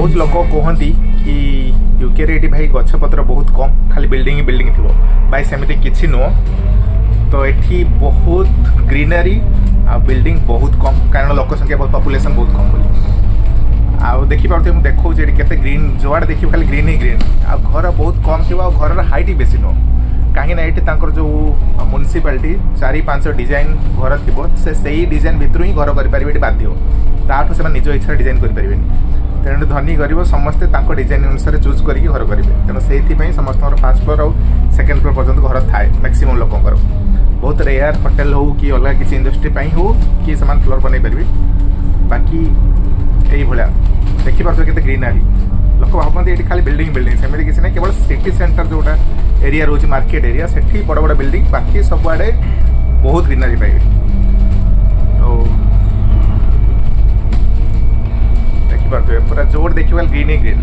बहुत लोक कहती कि यूके रे भाई गछपत्र बहुत कम खाली बिल्डिंग ही बिल्डिंग थी भाई सेमती किसी नुह तो ये बहुत ग्रीनरी आ बिल्डिंग बहुत कम कारण लोक संख्या बहुत पॉपुलेशन बहुत कम बोली आउ देखिए मुझे देखो केते ग्रीन जुआड़े देखिए खाली ग्रीन ही ग्रीन आ घर बहुत कम थी घर हाइट ही बेसी नुह कहीं ये जो म्यूनिसिपालिटी 4-5 डिजाइन घर थी से डिजाइन भितर ही घर करेंगे बाध्य ताठू से निज इच्छा डिजाइन करेंगे तेणु धनी गरीब समस्ते डिजाइन अनुसार चूज करके घर करेंगे तेणु से समस्त फास्ट फ्लोर और सेकेंड फ्लोर पर्यटन घर थाए मैक्सिमम लोकंर बहुत रेयर होटेल हो कि अलग किसी इंडस्ट्री हो कि से फ्लोर बनई पारे बाकी यही भाया देखिए के ग्रीनरी लोक भावती ये खाली बिल्डिंग बिल्डिंग सेमती किसी ना केवल सिटी सेंटर जोटा एरिया रोज मार्केट एरिया से बड़ बड़ बिल्डिंग बाकी सबुआड़े बहुत ग्रीनरी पाइबे तो देखिए पूरा जोर देखिए ग्रीन ही ग्रीन।